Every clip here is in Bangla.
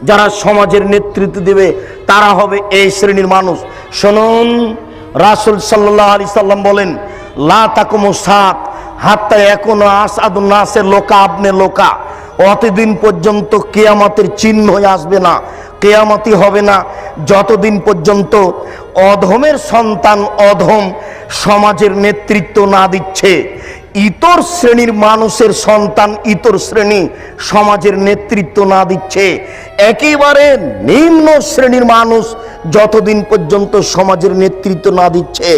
যারা সমাজের নেতৃত্ব দেবে তারা হবে এই শ্রেণীর মানুষ। শুনুন, রাসূল সাল্লাল্লাহু আলাইহি সাল্লাম বলেন, লা তাকুমু সাত হাত্তা ইয়াকুনা আসাদুন নাসের লোকা আবনে লোকা। অতদিন পর্যন্ত কিয়ামতের চিহ্ন আসবে না, কিয়ামতই হবে না যতদিন পর্যন্ত অধমের সন্তান অধম সমাজের নেতৃত্ব না দিচ্ছে, ইতর শ্রেণীর মানুষের সন্তান ইতর শ্রেণী সমাজের নেতৃত্ব না দিচ্ছে, একেবারে নিম্ন শ্রেণীর মানুষ যতদিন পর্যন্ত সমাজের নেতৃত্ব না দিচ্ছে।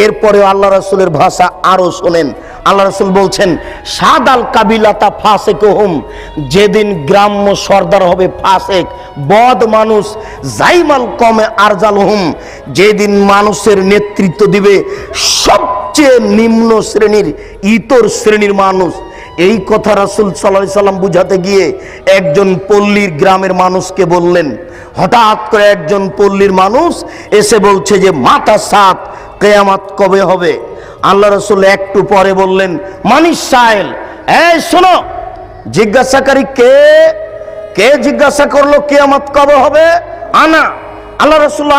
এরপরে আল্লাহ রাসূলের ভাষা আরো শোনেন, আল্লাহ রাসূল বলছেন, সাদাল কাবিলাতা ফাসিকুহুম, যেদিন গ্রাম্য সর্দার হবে ফাসেক বদ মানুষ, জাইমাল কমে আরজালহুম, যেদিন মানুষের নেতৃত্ব দিবে সবচেয়ে নিম্ন শ্রেণীর ইতর শ্রেণীর মানুষ। এই কথা রাসূল সাল্লাল্লাহু আলাইহি সাল্লাম বুঝাতে গিয়ে একজন পল্লীর গ্রামের মানুষকে বললেন। হঠাৎ করে একজন পল্লীর মানুষ এসে বলছে যে মাতা সাত, কিয়ামত কবে হবে? আল্লাহ রাসূল একটু পরে বললেন, মানিস সাইল, এই শোনো, জিজ্ঞাসাকারী কে? কে জিজ্ঞাসা করলো কিয়ামত কবে হবে? আনা। আল্লাহ রাসূল,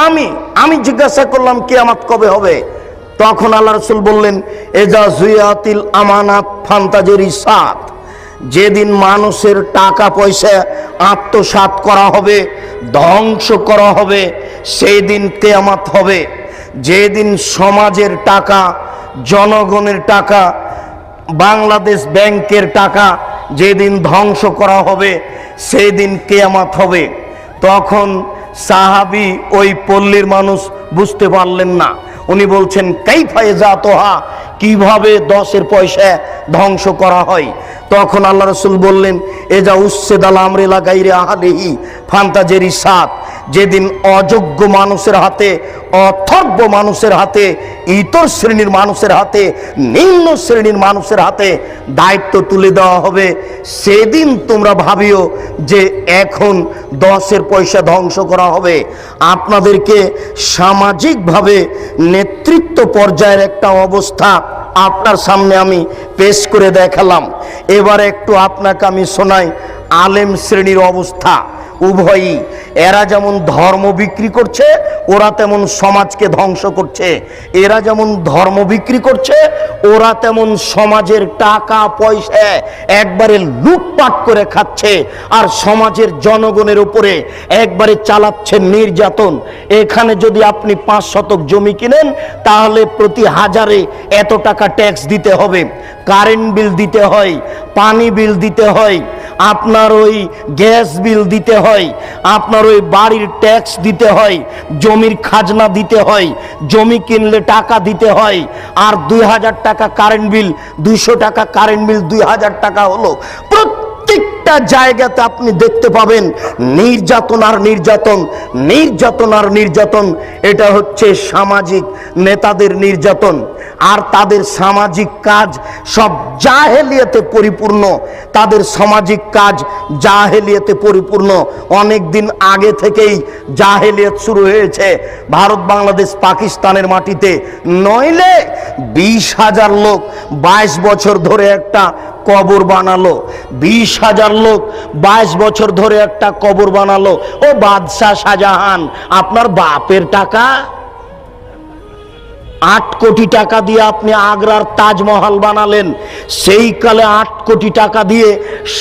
আমি জিজ্ঞাসা করলাম কিয়ামত কবে হবে। তখন আল্লাহ রাসূল বললেন, এজা জুয়াতিল আমানাত ফান্তাজিরি সাত, যেদিন মানুষের টাকা পয়সা আত্মসাৎ করা হবে, ধ্বংস করা হবে, সেই দিন কিয়ামত হবে। যেদিন সমাজের টাকা, জনগণের টাকা, বাংলাদেশ ব্যাংকের টাকা যেদিন ধ্বংস করা হবে, সেই দিন কিয়ামত হবে। তখন সাহাবী ওই পল্লীর মানুষ বুঝতে পারলেন না, উনি বলছেন, কাইফা ইজাতুহা, কিভাবে 10-এর পয়সা ধ্বংস করা হয়? তখন আল্লাহ রাসূল বললেন, এজা উসসিদাল আমরি লা গায়রি আহলিহি ফান্তাজিরি সাত, যেদিন অযোগ্য মানুষের হাতে, অথর্ব মানুষের হাতে, ইতর শ্রেণীর মানুষের হাতে, নিম্ন শ্রেণীর মানুষের হাতে দায়িত্ব তুলে দেওয়া হবে, সেদিন তোমরা ভাবিও যে এখন 10-এর পয়সা ধ্বংস করা হবে। আপনাদেরকে সামাজিকভাবে নেতৃত্ব পর্যায়ের একটা অবস্থা আপনার সামনে আমি পেশ করে দেখালাম। এবার একটু আপনাকে আমি শোনাই আলেম শ্রেণীর অবস্থা। উভয়ই, এরা যেমন ধর্ম বিক্রি করছে, ওরা তেমন সমাজকে ধ্বংস করছে। এরা যেমন ধর্ম বিক্রি করছে, ওরা তেমন সমাজের টাকা পয়সা একবারে লুটপাট করে খাচ্ছে, আর সমাজের জনগণের উপরে একবারে চালাচ্ছে নির্যাতন। এখানে যদি আপনি 5 শতক জমি কিনেন, তাহলে প্রতি হাজারে এত টাকা ট্যাক্স দিতে হবে, কারেন্ট বিল দিতে হয়, পানি বিল দিতে হয়, আপনার ওই গ্যাস বিল দিতে হয়, আপনার ওই বাড়ির ট্যাক্স দিতে হয়, জমির খাজনা দিতে হয়, জমি কিনলে টাকা দিতে হয়, আর 2000 টাকা কারেন্ট বিল, 200 টাকা কারেন্ট বিল, 2000 টাকা হলো। প্রত্যেকটা জায়গাতে আপনি দেখতে পাবেন নির্যাতন আর নির্যাতন, নির্যাতন আর নির্যাতন। এটা হচ্ছে সামাজিক নেতাদের নির্যাতন, আর তাদের সামাজিক কাজ সব জাহেলিয়াতে পরিপূর্ণ, তাদের সামাজিক কাজ জাহেলিয়াতে পরিপূর্ণ। অনেক দিন আগে থেকেই জাহেলিয়াত শুরু হয়েছে ভারত, বাংলাদেশ, পাকিস্তানের মাটিতে। নইলে 20,000 লোক 22 বছর ধরে একটা কবর বানালো, 20,000 লোক 22 বছর ধরে একটা কবর বানালো। ও বাদশাহ শাহজাহান, আপনার বাপের টাকা, 8 কোটি টাকা দিয়ে আপনি আগ্রার তাজমহল বানালেন। সেই কালে 8 কোটি টাকা দিয়ে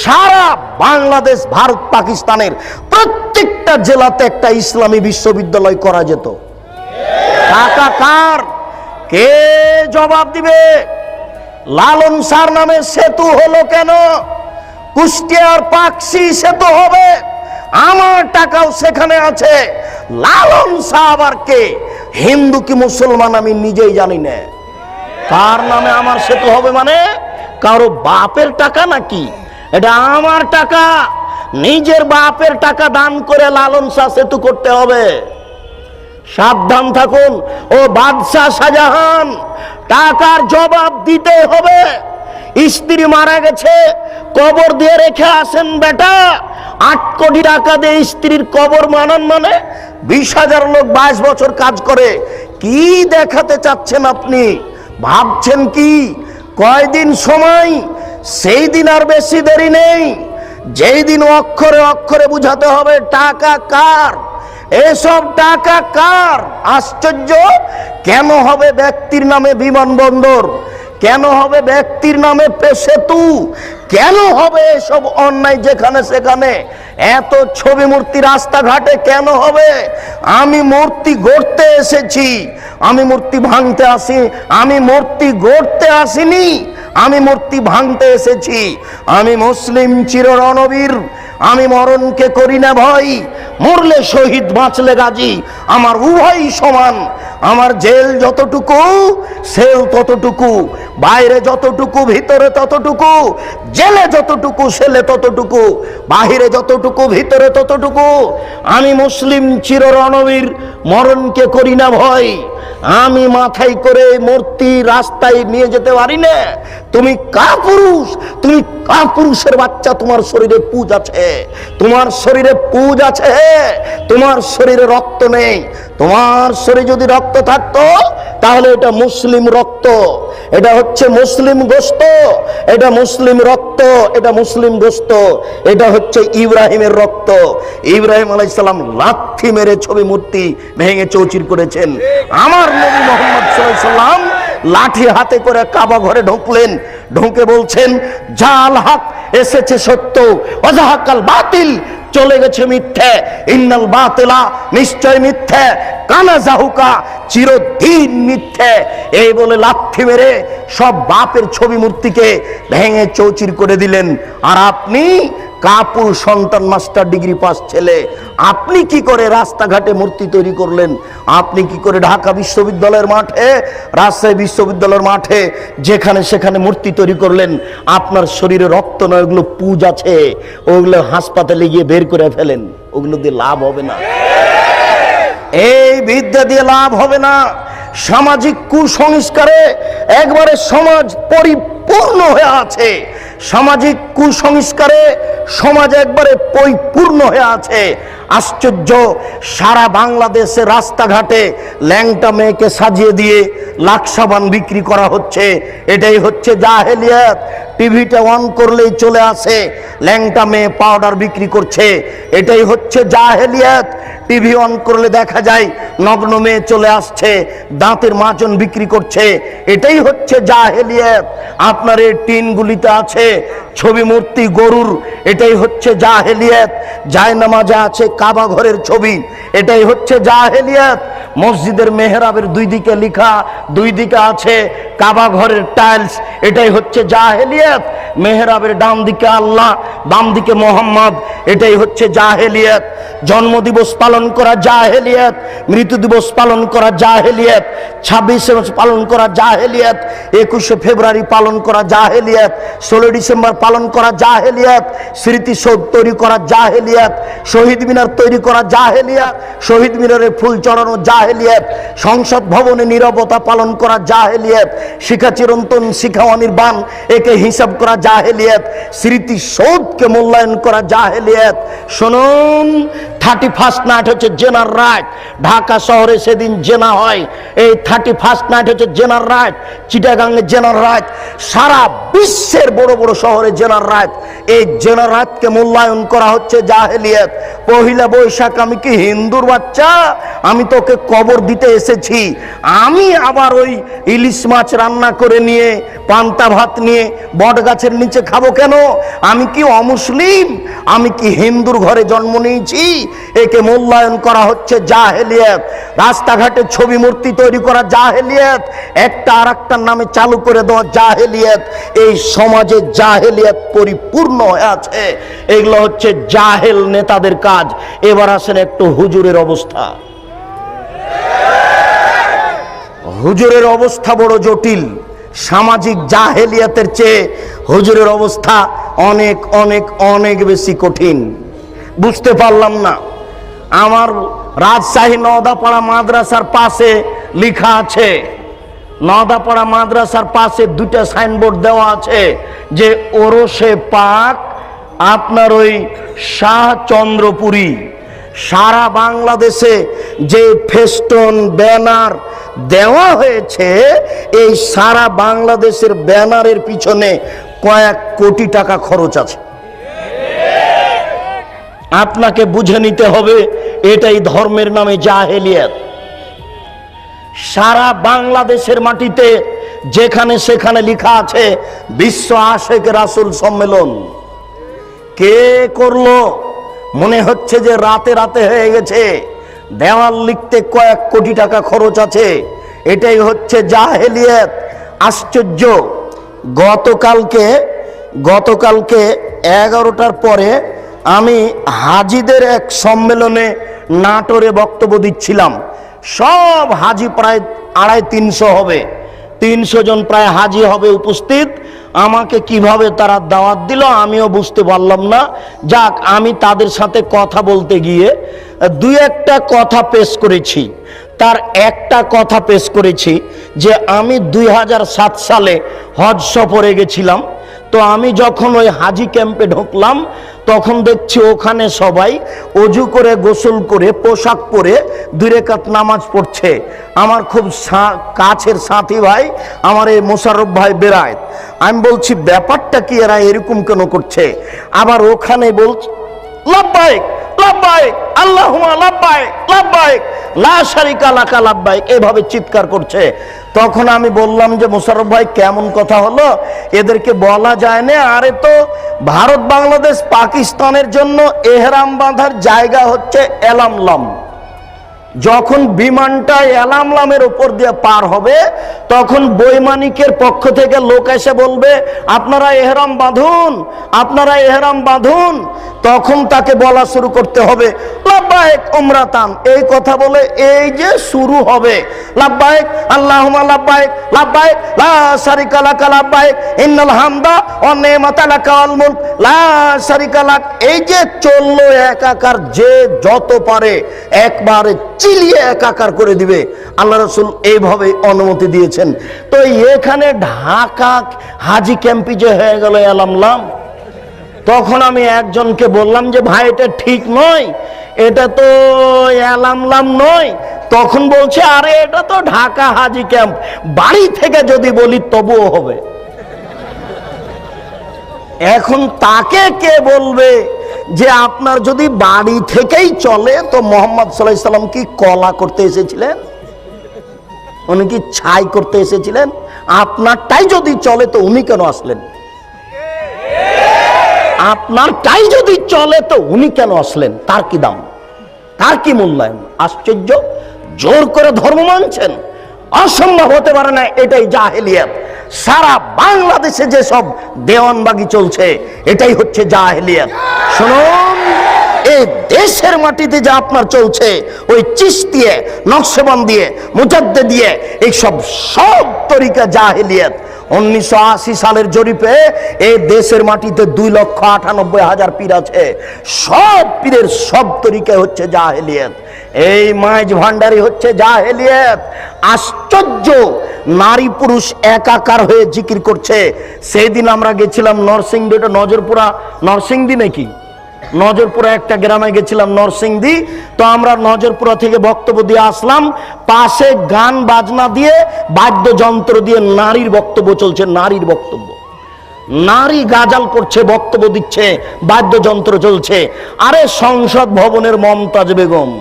সারা বাংলাদেশ, ভারত, পাকিস্তানের প্রত্যেকটা জেলাতে একটা ইসলামী বিশ্ববিদ্যালয় করা যেত। টাকা কার? কে জবাব দিবে? লালন শাহর নামে সেতু হলো কেন? কুষ্টিয়ার পাকশি সেতু হবে, আমার টাকাও সেখানে আছে। লালন শাহ আবার কে? হিন্দু কি মুসলমান আমি নিজেই জানি না। কার নামে আমার সেতু হবে? মানে কারো বাপের টাকা নাকি? এটা আমার টাকা, নিজের বাপের টাকা দান করে লালন শাহ সেতু করতে হবে। সাবধান থাকুন ও বাদশাহ শাহজাহান, টাকার জবাব দিতে হবে। স্ত্রী মারা গেছে, কবর দিয়ে রেখে আসেন বেটা। 8 কোটি টাকা দিয়ে স্ত্রীর কবর বানান মানে 20,000 লোক 22 বছর কাজ করে। কি দেখাতে চাচ্ছেন আপনি? ভাবছেন কি? কয়দিন সময়, সেই দিন আর বেশি দেরি নেই। যেই দিন অক্ষরে অক্ষরে বুঝাতে হবে টাকা কার, এসব টাকা কার। আশ্চর্য, কেন হবে ব্যক্তির নামে বিমানবন্দর, কেন হবে ব্যক্তির নামে সেতু, কেন হবে এসব অন্যায় যেখানে সেখানে, এত ছবি মূর্তি রাস্তাঘাটে কেন হবে? আমি মূর্তি গড়তে এসেছি, আমি মূর্তি ভাঙতে আসি, আমি মূর্তি গড়তে আসিনি, আমি মূর্তি ভাঙতে এসেছি। আমি মুসলিম চির রণবীর, আমি মরণকে করি না ভয়, মরলে শহীদ বাঁচলে গাজী, আমার উভয় সমান। আমার জেল যতটুকু সেল ততটুকু, বাইরে যতটুকু ভিতরে ততটুকু, জেলে যতটুকু সেলে ততটুকু, বাহিরে যতটুকু ভিতরে ততটুকু। আমি মুসলিম চির রণবীর, মরণকে করি না ভয়। আমি মাথায় করে মূর্তি রাস্তায় নিয়ে যেতে পারি না। তুমি কাপুরুষ, তুমি কাপুরুষের বাচ্চা, তোমার শরীরে পুজ আছে, তোমার শরীরে পুজ আছে, তোমার শরীরে রক্ত নেই। তোমার শরীরে যদি রক্ত থাকতো তাহলে এটা মুসলিম রক্ত, এটা হচ্ছে মুসলিম গোশত, এটা মুসলিম রক্ত, এটা মুসলিম গোশত, এটা হচ্ছে ইব্রাহিমের রক্ত। ইব্রাহিম আলাইহিস সালাম লাথি মেরে ছবি মূর্তি ভেঙে চৌচির করেছেন। আমার নবী মুহাম্মদ সাল্লাল্লাহু আলাইহি সাল্লাম লাঠি হাতে করে কাবা ঘরে ঢুকলেন, ঢুকে বলছেন জাল হক এসেছে সত্য, ওয়াজাহাকাল বাতিল চলে গেছে মিথ্যে, ইন্নাল বাতিলা নিশ্চয় মিথ্যে, কানা জাহুকা চিরদিন মিথ্যে। এই বলে লাথি মেরে সব বাপের ছবি মূর্তিকে ভেঙে চৌচির করে দিলেন। আর আপনি কাপুর সন্তান, মাস্টার ডিগ্রি পাস ছেলে, আপনি কি করে রাস্তাঘাটে মূর্তি তৈরি করলেন? আপনি কি করে ঢাকা বিশ্ববিদ্যালয়ের মাঠে, রাজশাহী বিশ্ববিদ্যালয়ের মাঠে, যেখানে সেখানে মূর্তি তৈরি করলেন? আপনার শরীরে রক্ত নয়, ওগুলো পুজ আছে, ওগুলো হাসপাতালে গিয়ে বের করে ফেলেন, ওগুলো দিয়ে লাভ হবে না। এই বিদ্যা দিয়ে লাভ হবে না। সামাজিক কুসংস্কারে একবারে সমাজ পরিপূর্ণ হয়ে আছে, সামাজিক কুসংস্কারে সমাজ একবারে পরিপূর্ণ হয়ে আছে। আশ্চর্য, সারা বাংলাদেশে রাস্তাঘাটে ল্যাংটা মেয়েকে সাজিয়ে দিয়ে লাক্সাবান বিক্রি করা হচ্ছে, এটাই হচ্ছে জাহেলিয়াত। টিভিটা অন করলেই চলে আসে ল্যাংটা মেয়ে পাউডার বিক্রি করছে, এটাই হচ্ছে জাহেলিয়াত। টিভি অন করলে দেখা যায় নগ্ন মেয়ে চলে আসছে, দাঁতের মাজন বিক্রি করছে, এটাই হচ্ছে জাহেলিয়াত। আপনার এই টিনগুলিতে আছে ছবি মূর্তি গরুর, এটাই হচ্ছে জাহেলিয়াত। জায়নামাজে আছে কাবা ঘরের ছবি, এটাই হচ্ছে জাহেলিয়াত। মসজিদের মেহরাবের দুই দিকে লেখা, দুই দিকে আছে কাবা ঘরের টাইলস, এটাই হচ্ছে জাহেলিয়াত। মেহরাবের ডান দিকে আল্লাহ, বাম দিকে মোহাম্মদ, এটাই হচ্ছে জাহেলিয়াত। জন্মদিবস পালন করা জাহেলিয়াত, মৃত্যু দিবস পালন করা জাহেলিয়াত, 26 পালন করা জাহেলিয়াত, 21 ফেব্রুয়ারি পালন করা জাহেলিয়াত, 16 ডিসেম্বর পালন করা জাহেলিয়াত, স্মৃতিসৌধ তৈরি করা জাহেলিয়াত, শহীদ মিনার তৈরি করা জাহেলিয়াত, শহীদ মিনারে ফুল চড়ানো জাহেলিয়াত, সংসদ ভবনে নীরবতা পালন করা জাহেলিয়াত, শিখা চিরন্তন শিখা অনির্বাণ একে হিসাব করা জাহেলিয়াত, স্মৃতিসৌধকে মূল্যায়ন করা জাহেলিয়াত। শুনুন, 31st নাইট হচ্ছে জেনার রাইট। ঢাকা শহরে সেদিন জেনা হয়, এই 31st নাইট হচ্ছে জেনার রাইট। চিটাগাংয়ে জেনার রাইট, সারা বিশ্বের বড় বড় শহরে জেনার রাইট। এই জেনার রাইটকে মূল্যায়ন করা হচ্ছে জাহেলিয়াত। পহিলা বৈশাখ আমি কি হিন্দুর বাচ্চা? আমি তোকে কবর দিতে এসেছি, আমি আবার ওই ইলিশ মাছ রান্না করে নিয়ে পান্তা ভাত নিয়ে বট গাছের নিচে খাবো কেন? আমি কি অমুসলিম? আমি কি হিন্দুর ঘরে জন্ম নিয়েছি? একে মূল্যায়ন করা হচ্ছে জাহেলিয়াত। রাস্তাঘাটে ছবি মূর্তি তৈরি করা জাহেলিয়াত, একটা আর একটার নামে চালু করে দেওয়া জাহেলিয়াত। এই সমাজে জাহেলিয়াত পরিপূর্ণ হয়ে আছে, এগুলো হচ্ছে জাহেল নেতাদের কাজ। এবার আসেন একটু হুজুরের অবস্থা। হুজুরের অবস্থা বড় জটিল। সামাজিক জাহেলিয়াতের চেয়ে হুজুরের অবস্থা অনেক অনেক অনেক বেশি কঠিন। বুঝতে পারলাম না। আমার রাজশাহী নওদাপাড়া মাদ্রাসার পাশে লেখা আছে, নওদাপাড়া মাদ্রাসার পাশে দুটা সাইনবোর্ড দেওয়া আছে যে ওরসে পাক আপনার ওই শাহচন্দ্রপুরী। সারা বাংলাদেশে যে ফেস্টন ব্যানার দেওয়া হয়েছে, এই সারা বাংলাদেশের ব্যানারের পিছনে কয়েক কোটি টাকা খরচ আছে। আপনাকে বুঝে নিতে হবে এটাই ধর্মের নামে জাহেলিয়াত। সারা বাংলাদেশের মাটিতে যেখানে সেখানে লেখা আছে বিশ্ব আশেক রাসূল সম্মেলন। কে করলো? মনে হচ্ছে যে রাতে রাতে হয়ে গেছে। দেওয়াল লিখতে কয়েক কোটি টাকা খরচ আছে। এটাই হচ্ছে জাহেলিয়াত। আশ্চর্য, গতকালকে 11টার পরে আমি হাজিদের এক সম্মেলনে নাটোরে বক্তব্য দিচ্ছিলাম। সব হাজি প্রায় 250-300 হবে, 300 জন প্রায় হাজি হবে উপস্থিত। আমাকে কিভাবে তারা দাওয়াত দিল আমিও বুঝতে পারলাম না। যাক, আমি তাদের সাথে কথা বলতে গিয়ে দুই একটা কথা পেশ করেছি। তার একটা কথা পেশ করেছি যে আমি 2007 সালে হজ সফরে গেছিলাম। তো আমি যখন ওই হাজি ক্যাম্পে ঢুকলাম তখন দেখছি ওখানে সবাই অজু করে গোসল করে পোশাক পরে 2 রাকাত নামাজ পড়ছে। আমার খুব কাছের সাথী ভাই আমার এই মোশাররফ ভাই বেরায়েত। আমি বলছি ব্যাপারটা কি, এরা এরকম কেন করছে? আবার ওখানে বলছে লাব্বাইক লাব্বাইক আল্লাহুম্মা লাব্বাইক লাব্বাইক লা শারিকা লাকা লাব্বাইক, এভাবে চিৎকার করছে। তখন আমি বললাম যে মোশাররফ ভাই কেমন কথা হলো, এদেরকে বলা যায় না। আরে তো ভারত বাংলাদেশ পাকিস্তানের জন্য এহরাম বাঁধার জায়গা হচ্ছে এলামলাম। যখন বিমানটা এলামলামের উপর দিয়ে পার হবে তখন বৈমানিকের পক্ষ থেকে লোক এসে বলবে আপনারা এহরাম বাঁধুন, আপনারা এহরাম বাঁধুন। তখন তাকে বলা শুরু করতে হবে লাব্বাইক উমরাতান, এই কথা বলে এই যে শুরু হবে লাব্বাইক আল্লাহুম্মা লাব্বাইক লাব্বাইক লা শারিকা লাকা লাব্বাইক ইন্নাল হামদা ওয়া নি'মাতা লাকা ওয়াল মুলক লা শারিকা লাক। এই যে চললো একাকার, যে যত পারে একবারে চিলিয়ে একাকার করে দিবে। আল্লাহ রাসূল এইভাবে অনুমতি দিয়েছেন। তো এখানে ঢাকা হাজি ক্যাম্পে যে হয়ে গেল এলামলাম, তখন আমি একজনকে বললাম যে ভাই এটা ঠিক নয়, এটা তো এলামলাম নয়। তখন বলছে আরে এটা তো ঢাকা হাজি ক্যাম্প, বাড়ি থেকে যদি বলি তবুও হবে। এখন তাকে কে বলবে যে আপনার যদি বাড়ি থেকেই চলে তো মুহাম্মদ সাল্লাল্লাহু আলাইহি সাল্লাম কি কলা করতে এসেছিলেন? উনি কি ছাই করতে এসেছিলেন? আপনারটাই যদি চলে তো উনি কেন আসলেন? আপনারটাই যদি চলে তো উনি কেন আসলেন? তার কি দাম, তার কি মূল্যায়ন? আশ্চর্য, জোর করে ধর্ম মানছেন, অসম্ভব হতে পারে না। এটাই জাহেলিয়াত। সারা বাংলাদেশে যে সব দেওয়ানবাগি চলছে এটাই হচ্ছে জাহেলিয়াত। শুনুন, এই দেশের মাটিতে যা আপনার চলছে ওই চিশতিয়া নকশবন্দ দিয়ে মুজাদ্দিদ দিয়ে এই সব তরিকা জাহেলিয়াত। 1980 সালের জরিপে এই দেশের মাটিতে 2,98,000 পীর আছে। সব পীরের সব তরিকা হচ্ছে জাহেলিয়াত। এই মাইজ ভান্ডারি হচ্ছে জাহেলিয়াত। আশ্চর্য, নারী পুরুষ একাকার হয়ে জিকির করছে। সেই দিন আমরা গেছিলাম নরসিংদী, এটা নজরপুরা নরসিংদী নাকি, নজরপুরা একটা গ্রামে গেছিলাম নরসিংদী। তো আমরা নজরপুরা থেকে বক্তব্য দিয়ে আসলাম, পাশে গান বাজনা দিয়ে বাদ্যযন্ত্র দিয়ে নারীর বক্তব্য চলছে। নারীর বক্তব্য, নারী গাজাল করছে, বক্তব্য দিচ্ছে, বাদ্যযন্ত্র চলছে। আরে সংসদ ভবনের মমতাজ বেগম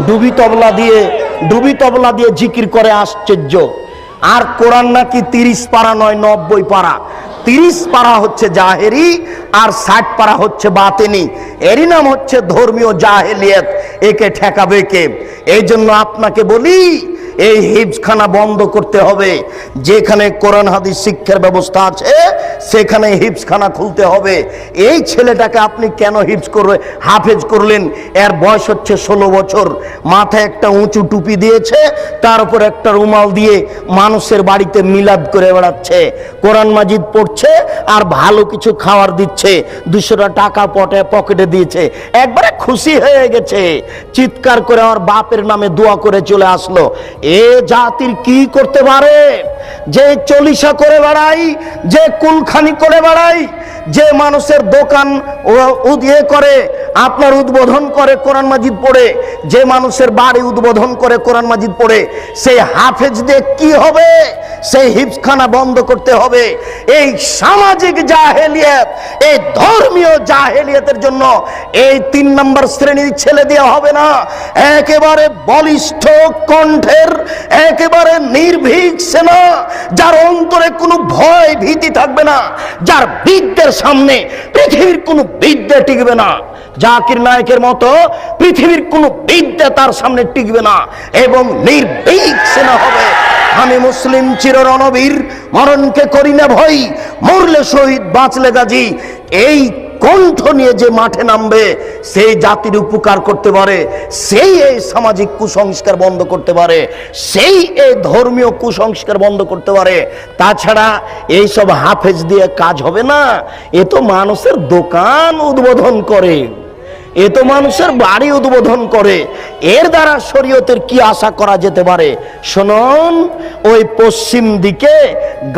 ডুবি তবলা দিয়ে জিকির করে। আশ্চর্য। আর কোরআন নাকি 30 পারা নয় 90 পারা। 30 পারা হচ্ছে জাহেরি আর 60 পারা হচ্ছে বাতেনি। এরই নাম হচ্ছে ধর্মীয় জাহেলিয়াত। একে ঠেকাবে কে? এই জন্য আপনাকে বলি এই হিফজখানা বন্ধ করতে হবে। যেখানে কোরআন হাদিস শিক্ষার ব্যবস্থা আছে সেখানে হিফজখানা খুলতে হবে। এই ছেলেটাকে আপনি কেন হাফেজ করলেন? এর বয়স হচ্ছে 16 বছর, মাথায় একটা উঁচু টুপি দিয়েছে, তার উপর একটা রুমাল দিয়ে মানুষের বাড়িতে মিলাদ করে বেড়াচ্ছে, কোরআন মাজিদ পড়ছে আর ভালো কিছু খাওয়ার দিচ্ছে, 200 টাকা পকেটে দিয়েছে, একবারে খুশি হয়ে গেছে, চিৎকার করে আমার বাপের নামে দোয়া করে চলে আসলো। এ জাতির কি করতে পারে? যে চলিসা করে বেড়াই, যে কুলখানি করে বেড়াই, যে মানুষের দোকান করে আপনার উদ্বোধন করে কোরআন মাজিদ পড়ে, যে মানুষের বাড়ি উদ্বোধন করে কোরআন মাজিদ পড়ে, সেই হাফেজ দিয়ে কি হবে? সেই হিফখানা বন্ধ করতে হবে। এই সামাজিক জাহেলিয়াত, এই ধর্মীয় জাহেলিয়াতের জন্য এই 3 নম্বর শ্রেণীর ছেলে দেওয়া হবে না। একেবারে বলিষ্ঠ কণ্ঠের, একেবারে নির্ভীক সেনা, যার অন্তরে কোনো ভয় ভীতি থাকবে না, যার বিদ্যের সামনে পৃথিবীর কোনো বিদ্যা টিকবে না। জাকির নায়েকের মতো পৃথিবীর কোনো বিদ্যা তার সামনে টিকবে না, এবং নির্ভীক সেনা হবে। আমি মুসলিম চির রণবীর, মরণকে করি না ভয়, মরলে শহীদ বাঁচলে গাজী। এই কণ্ঠ নিয়ে যে মাঠে নামবে, সেই জাতির উপকার করতে পারে, সেই এই সামাজিক কুসংস্কার বন্ধ করতে পারে, সেই এই ধর্মীয় কুসংস্কার বন্ধ করতে পারে। তাছাড়া এইসব হাফেজ দিয়ে কাজ হবে না। এ তো মানুষের দোকান উদ্বোধন করে, এ তো মানুষের বাড়ি উদ্বোধন করে। এর দ্বারা শরীয়তের কি আশা করা যেতে পারে? শুনুন, ওই পশ্চিম দিকে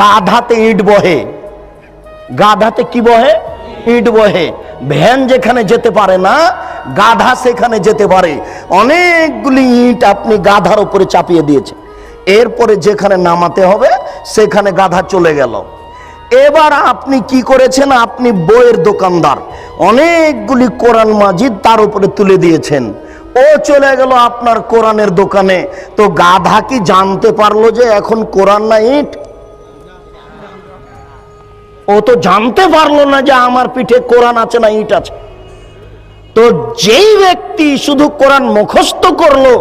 গাধাতে ইট বহে। গাধাতে কি বহে? ইট বহে। ভ্যান যেখানে যেতে পারে না, গাধা সেখানে যেতে পারে। অনেকগুলি ইট আপনি গাধার উপরে চাপিয়ে দিয়েছে, এরপরে যেখানে নামাতে হবে সেখানে গাধা চলে গেল। এবার আপনি কি করেছেন? আপনি বইয়ের দোকানদার, অনেকগুলি কোরআন মাজিদ তার উপরে তুলে দিয়েছেন। ও চলে গেল আপনার কোরআনের দোকানে। তো গাধা কি জানতে পারলো যে এখন কোরআন না ইট? ও তো জানতে পারলো না যে আমার পিঠে কোরআন আছে না ইট আছে। তো যেই ব্যক্তি শুধু কোরআন মুখস্থ করলো,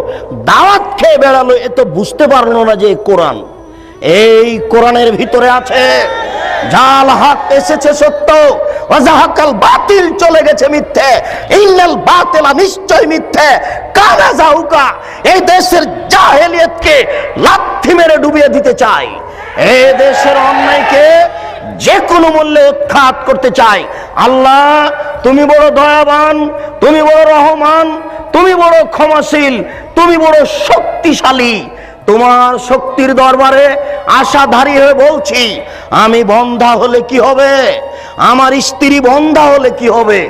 দাওয়াত খেয়ে বেড়ালো, এ তো বুঝতে পারলো না যে কোরআন। এই কোরআনের ভিতরে আছে জাল হক এসেছে সত্য, ওয়াজাহাকাল বাতিল চলে গেছে মিথ্যে, ইন্নাল বাতিলা নিশ্চয় মিথ্যে, কানা জাহুকা। এই দেশের জাহেলিয়াতকে লাথি মেরে ডুবিয়ে দিতে চাই, এই দেশের অন্যায়কে যে কোনো মূল্যে উৎখাত করতে চাই। আল্লাহ, তুমি বড় দয়াবান, তুমি বড় রহমান, তুমি বড় ক্ষমাশীল, তুমি বড় শক্তিশালী। তোমার শক্তির দরবারে আশাধারী হয়ে বলছি, আমি বন্ধা হলে কি হবে? আমার স্ত্রী বন্ধা হলে কি হবে?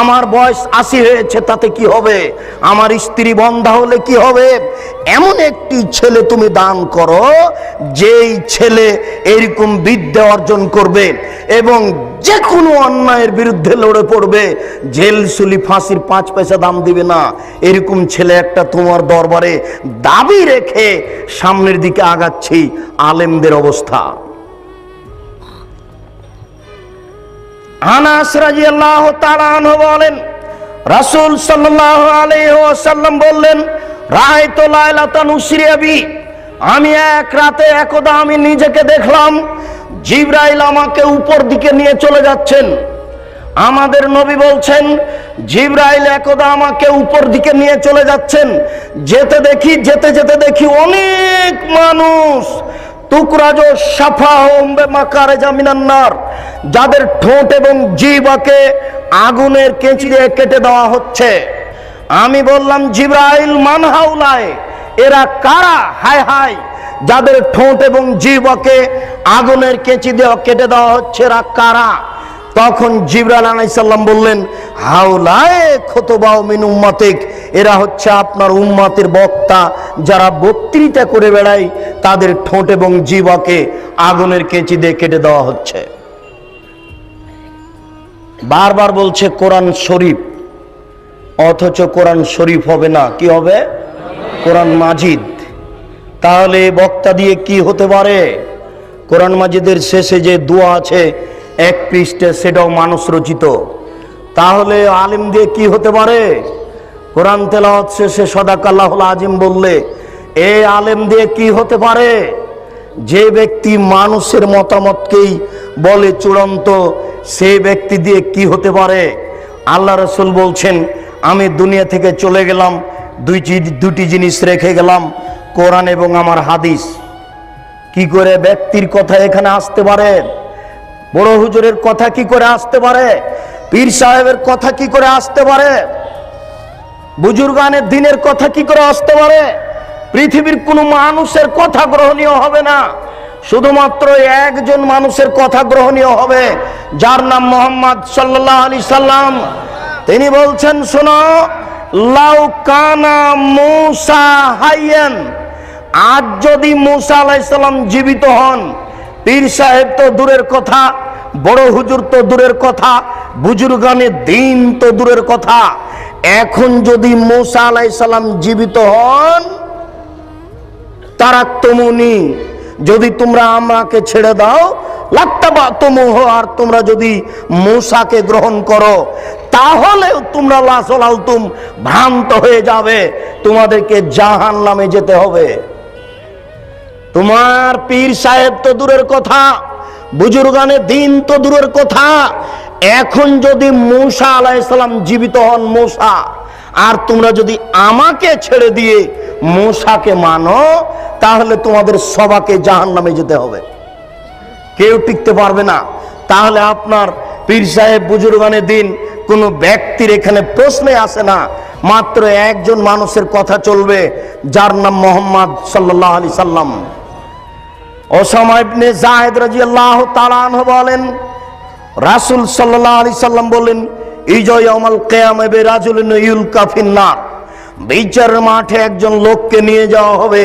আমার বয়স 80 হয়েছে, তাতে কি হবে? আমার স্ত্রী বন্ধা হলে কি হবে? এমন একটি ছেলে তুমি দান করো, যেই ছেলে এরকম বিদ্যা অর্জন করবে এবং যে কোনো অন্যায়ের বিরুদ্ধে লড়ে পড়বে, জেল সুলি ফাঁসির 5 পয়সা দাম দিবে না। এরকম ছেলে একটা তোমার দরবারে দাবি রেখে সামনের দিকে আগাচ্ছি। আলেমদের অবস্থা। আনাস রাদিয়াল্লাহু তাআলা আনহু বলেন, রাসূল সাল্লাল্লাহু আলাইহি ওয়াসাল্লাম বললেন, রাআইতু লাইলাতান উসরিয়া বি, আমি এক রাতে একদা আমি নিজেকে দেখলাম জিবরাইল আমাকে উপর দিকে নিয়ে চলে যাচ্ছেন। আমাদের নবী বলছেন, জিবরাইল একদা আমাকে উপর দিকে নিয়ে চলে যাচ্ছেন। যেতে যেতে দেখি অনেক মানুষ, তুকরাজো সাফাহুম বিমাকারিজা মিনান নার, যাদের ঠোঁট এবং জিহ্বাকে আগুনের কেঁচি দিয়ে কেটে দেওয়া হচ্ছে। আমি বললাম, জিবরাইল মান হাউলায়, এরা কারা? হায় হায়, যাদের ঠোঁট এবং জিহ্বাকে আগুনের কেঁচি দিয়ে কেটে দেওয়া হচ্ছে, এরা কারা? তখন জিবরাইল আলাইহিস সালাম বললেন, হাউলায়ে খুতবাউ মিন উম্মাতিক, এরা হচ্ছে আপনার উম্মতের বক্তা, যারা বক্তৃতা করে বেড়ায়, তাদের ঠোঁট এবং জিহ্বাকে আগুনের কেঁচি দিয়ে কেটে দেওয়া হচ্ছে। বারবার বলছে কোরআন শরীফ, অথচ কোরআন শরীফ হবে না, কি হবে? কোরআন মাজিদ। তাহলে বক্তা দিয়ে কি হতে পারে? কোরআন মাজিদের শেষে যে দোয়া আছে 1 পৃষ্ঠা, সেটাও মানুষ রচিত। তাহলে আলিম দিয়ে কি হতে পারে? কোরআন তেলাওয়াত শেষে সাদাকাল্লাহুল আজিম বললে এই আলেম দিয়ে কি হতে পারে? যে ব্যক্তি মানুষের মতামতকেই বলে চূড়ান্ত, সেই ব্যক্তি দিয়ে কি হতে পারে? আল্লাহ রাসূল বলছেন, আমি দুনিয়া থেকে চলে গেলাম, দুটি জিনিস রেখে গেলাম, কোরআন এবং আমার হাদিস। কি করে ব্যক্তির কথা এখানে আসতে পারে? বড় হুজুরের কথা কি করে আসতে পারে? পীর সাহেবের কথা কি করে আসতে পারে? বুজুর্গানের দিনের কথা কি করে আসতে পারে? পৃথিবীর কোনো মানুষের কথা গ্রহণীয় হবে না, শুধুমাত্র একজন মানুষের কথা গ্রহণীয় হবে, যার নাম মুহাম্মদ সাল্লাল্লাহু আলাইহি সাল্লাম। তিনি বলছেন, শোনো, লাউ কানা মূসা হাইয়ান আজ যদি মুসা আলাইহিস সালাম জীবিত হন, পীর সাহেব তো দূরের কথা, বড় হুজুর তো দূরের কথা, বুজুর্গানে দিন তো দূরের কথা, এখন যদি মুসা আলাইহিস সালাম জীবিত হন, তারাক্তুমুনি, যদি তোমরা আমাকে ছেড়ে দাও, লাত্তাবাতুমুহ, আর তোমরা যদি মুসাকে গ্রহণ করো, তাহলে তোমরা লাসলালতুম, ভ্রান্ত হয়ে যাবে, তোমাদেরকে জাহান্নামে যেতে হবে। তোমার পীর সাহেব তো দূরের কথা, বুজুর্গানে দিন তো দূরের কথা, এখন যদি মুসা আলাইহিস সালাম জীবিত হন, মুসা, আর তোমরা যদি আমাকে ছেড়ে দিয়ে মুসাকে মানো, তাহলে তোমাদের সবাইকে জাহান্নামে যেতে হবে, কেউ টিকতে পারবে না। তাহলে আপনার পীর সাহেব, বুজুর্গানে দিন কোন ব্যক্তির এখানে প্রশ্নে আসে না, মাত্র একজন মানুষের কথা চলবে, যার নাম মুহাম্মদ সাল্লাল্লাহু আলাইহি সাল্লাম। ওসামা ইবনে যায়েদ রাদিয়াল্লাহু তাআলা আনহু বলেন, রাসূল সাল্লাল্লাহু আলাইহি সাল্লাম বলেন, ইজা ইয়াউমাল কিয়ামা বিরাজুলিন ইউলকা ফিন্নার, বিচারের মাঠে একজন লোককে নিয়ে যাওয়া হবে,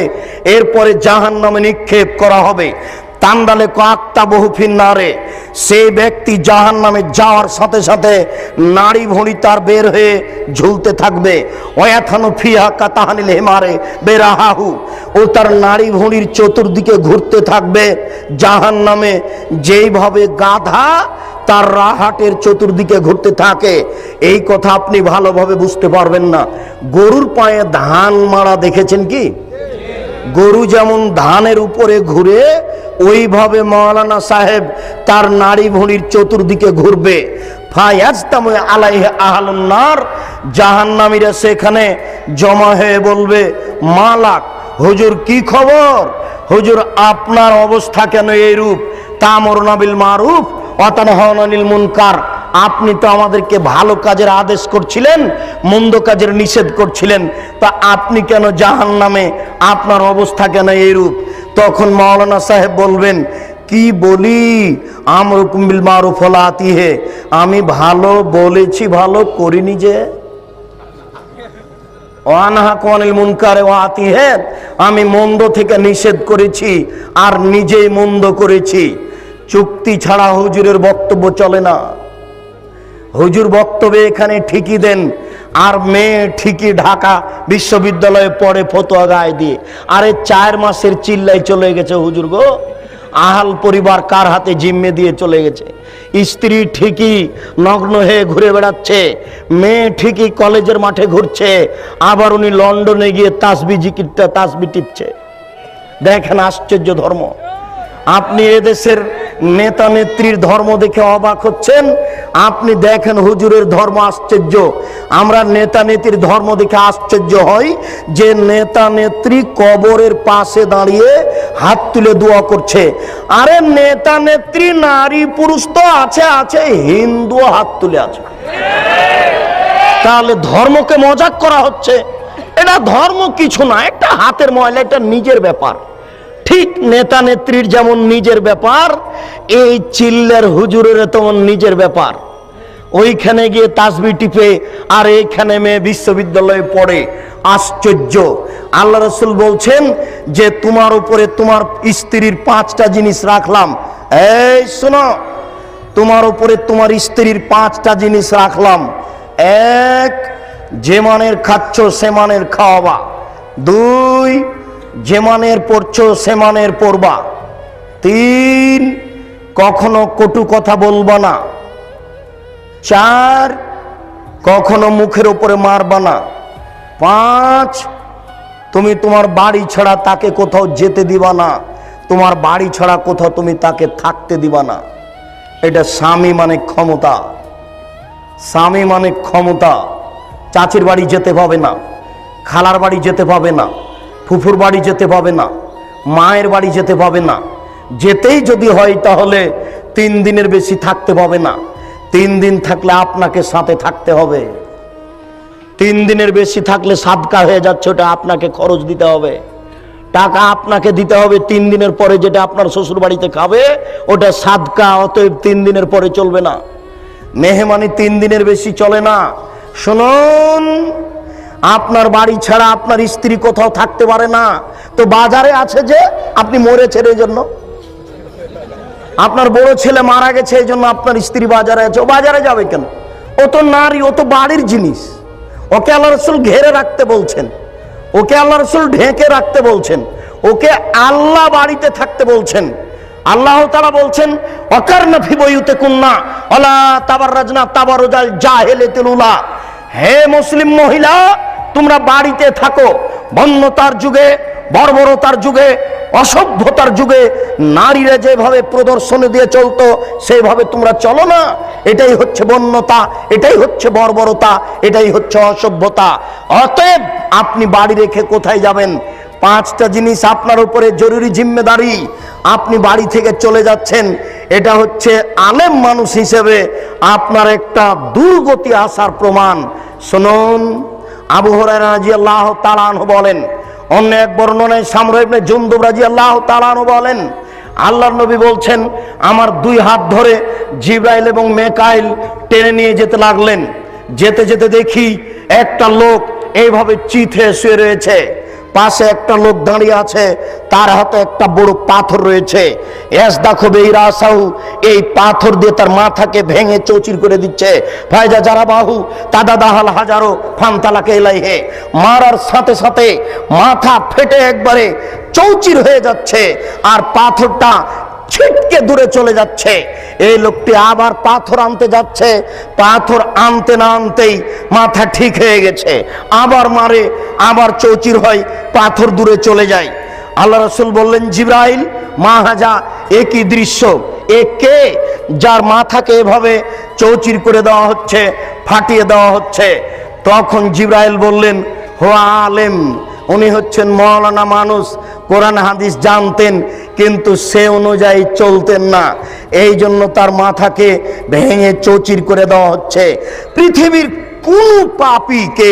এরপরে জাহান্নামে নিক্ষেপ করা হবে। তান্ডালে কাকতা বহু ফিন্নারে, সেই ব্যক্তি জাহান্নামে যাওয়ার সাথে সাথে নাড়ি ভুঁড়ি তার বের হয়ে ঝুলতে থাকবে। ওয়াথানু ফিহা কাতাহানিল হিমারে বেরাহাহু, ও তার নাড়ি ভুঁড়ির চতুর্দিকে ঘুরতে থাকবে জাহান্নামে, যেইভাবে গাধা তার রাহাটের চতুর্দিকে ঘুরতে থাকে। এই কথা আপনি ভালোভাবে বুঝতে পারবেন না। গরুর পায়ে ধান মারা দেখেছেন কি? গরু যেমন ধানের উপরে ঘুরে, ওইভাবে মাওলানা সাহেব তার নাড়ি ভুঁড়ির চতুর্দিকে ঘুরবে। ফায়াজতামু আলাইহি আহলুন নার, জাহান্নামীরা সেখানে জমা হয়ে বলবে, মালাক, হুজুর কি খবর? হুজুর আপনার অবস্থা কেন এইরূপ? তা'মুরুনা বিল মারুফ ওয়া তানহাউনা আনিল মুনকার, আপনি তো আমাদেরকে ভালো কাজের আদেশ করছিলেন, মন্দ কাজের নিষেধ করছিলেন, তা আপনি কেন জাহান্নামে? আপনার অবস্থা কেন এইরূপ? তখন মাওলানা সাহেব বলবেন, কি বলি, আমরুকুম বিল মারুফ ওয়া আতিহে, আমি ভালো বলেছি, ভালো করিনি যে। ওয়ানহাকু আনিল মুনকারে ওয়া আতিহে, আমি মন্দ থেকে নিষেধ করেছি আর নিজেই মন্দ করেছি। চুক্তি ছাড়া হুজুরের বক্তব্য চলে না। হুজুর বক্তব্য এখানে ঠিকই দেন, আর মেয়ে ঠিকই ঢাকা বিশ্ববিদ্যালয়ে পড়ে ফতোয়া গায়ে দিয়ে। আরে 4 মাসের চিল্লাই চলে গেছে হুজুর গো, আহাল পরিবার কার হাতে জিম্মে দিয়ে চলে গেছে। স্ত্রী ঠিকই নগ্ন হয়ে ঘুরে বেড়াচ্ছে, মেয়ে ঠিকই কলেজের মাঠে ঘুরছে, আবার উনি লন্ডনে গিয়ে তাসবি টিপছে। দেখেন আশ্চর্য ধর্ম। আপনি এদেশের নেতা নেত্রীর ধর্ম দেখে অবাক হচ্ছেন, আপনি দেখেন হুজুরের ধর্ম আশ্চর্য। আমরা নেতা নেত্রীর ধর্ম দেখে আশ্চর্য হই যে নেতা নেত্রী কবরের পাশে দাঁড়িয়ে হাত তুলে দোয়া করছে। আরে নেতা নেত্রী নারী পুরুষ তো আছে আছে, হিন্দু হাত তুলে আছে। তাহলে ধর্মকে মজাক করা হচ্ছে। এটা ধর্ম কিছু না, একটা হাতের ময়লা, এটা নিজের ব্যাপার। ঠিক নেতা নেত্রীর যেমন নিজের ব্যাপার, এই চিল্লার হুজুরের তেমন নিজের ব্যাপার। ওইখানে গিয়ে তাসবি টিপে, আর এইখানে মেয়ে বিশ্ববিদ্যালয়ে পড়ে। আশ্চর্য। আল্লাহ রাসূল বলছেন যে তোমার উপরে তোমার স্ত্রীর 5টা জিনিস রাখলাম। এই শোনো, তোমার উপরে তোমার স্ত্রীর 5টা জিনিস রাখলাম। 1, যে মানের খাচ্ছ সে মানের খাওয়াবা। 2, যে মানের পড়ছো সে মানের পড়বা। 3, কখনো কটু কথা বলবা না। 4, কখনো মুখের উপরে মারবা না। 5, তুমি তোমার বাড়ি ছাড়া তাকে কোথাও যেতে দিবা না, তোমার বাড়ি ছাড়া কোথাও তুমি তাকে থাকতে দিবা না। এটা স্বামী মানে ক্ষমতা। স্বামী মানে ক্ষমতা। চাচির বাড়ি যেতে পাবে না, খালার বাড়ি যেতে পাবে না, ফুফুর বাড়ি যেতে পাবে না, মায়ের বাড়ি যেতে পাবে না। যেতেই যদি হয় তাহলে 3 দিনের বেশি থাকতে পাবে না। 3 দিন থাকলে আপনাকে সাথে থাকতে হবে। 3 দিনের বেশি থাকলে সাদকা হয়ে যাচ্ছে, ওটা আপনাকে খরচ দিতে হবে, টাকা আপনাকে দিতে হবে। 3 দিনের পরে যেটা আপনার শ্বশুর বাড়িতে খাবে ওটা সাদকা, অতএব 3 দিনের পরে চলবে না। মেহমানি 3 দিনের বেশি চলে না। শুনুন, আপনার বাড়ি ছাড়া আপনার স্ত্রী কোথাও থাকতে পারে না, তো বাজারে আছে যে আপনি মরেছেন এই জন্য। আপনার বড় ছেলে মারা গেছে এই জন্য আপনার স্ত্রী বাজারে আছে। ও বাজারে যাবে কেন? ও তো নারী, ও তো বাড়ির জিনিস। ওকে আল্লাহ রসুল ঘেরে রাখতে বলছেন, ওকে আল্লাহ রসুল ঢেকে রাখতে বলছেন, ওকে আল্লাহ বাড়িতে থাকতে বলছেন। আল্লাহ তাআলা বলছেন ওয়াকারনা ফি বুয়ুতিকুন্না ওয়ালা তাবাররাজনা তাবারুজাল জাহিলিয়াতিল উলা। হে মুসলিম মহিলা, তোমরা বাড়িতে থাকো। বন্যতার যুগে, বর্বরতার যুগে, অসভ্যতার যুগে নারীরা যেভাবে প্রদর্শনী দিয়ে চলতো সেইভাবে তোমরা চলো না। এটাই হচ্ছে বন্যতা, এটাই হচ্ছে বর্বরতা, এটাই হচ্ছে অসভ্যতা। অতএব আপনি বাড়ি রেখে কোথায় যাবেন? পাঁচটা জিনিস আপনার উপরে জরুরি জিম্মেদারি। আপনি বাড়ি থেকে চলে যাচ্ছেন, এটা হচ্ছে আলেম মানুষ হিসেবে আপনার একটা দুর্গতি আসার প্রমাণ। শুনুন, আবু হুরায়রা রাদিয়াল্লাহু তাআলা আনহু বলেন, অন্য এক বর্ণনায় সামরা ইবনে জুনদুব রাদিয়াল্লাহু তাআলা আনহু বলেন, আল্লাহর নবী বলছেন, আমার দুই হাত ধরে জিবরাইল এবং মেকাইল টেনে নিয়ে যেতে লাগলেন। যেতে যেতে দেখি একটা লোক এইভাবে চিথে শুয়ে রয়েছে, পাশে একটা লোক দাঁড়িয়ে আছে, তার হাতে একটা বড় পাথর রয়েছে। দেখো বেইরাসাহু, এই পাথর দিয়ে তার মাথাকে ভেঙে চৌচির করে দিচ্ছে। ফায়জা যারা বাহু তাদা দাহাল হাজারো ফান্তালাকে এলাইহে, মারার সাথে সাথে মাথা ফেটে একবারে চৌচির হয়ে যাচ্ছে আর পাথরটা ছিটকে দূরে চলে যাচ্ছে। এই লোকটি আবার পাথর আনতে যাচ্ছে, পাথর আনতে না আনতেই মাথা ঠিক হয়ে গেছে, আবার মারে, আবার চৌচির হয়, পাথর দূরে চলে যায়। আল্লাহ রাসূল বললেন, জিবরাইল মা হাজা, একই দৃশ্য, একে যার মাথাকে এভাবে চৌচির করে দেওয়া হচ্ছে, ফাটিয়ে দেওয়া হচ্ছে। তখন জিবরাইল বললেন, হো আলেম, উনি হচ্ছেন মওলানা মানুষ, কোরআন হাদিস জানতেন কিন্তু সে অনুযায়ী চলতেন না, এই জন্য তার মাথাকে ভেঙে চৌচির করে দেওয়া হচ্ছে। পৃথিবীর কোন পাপীকে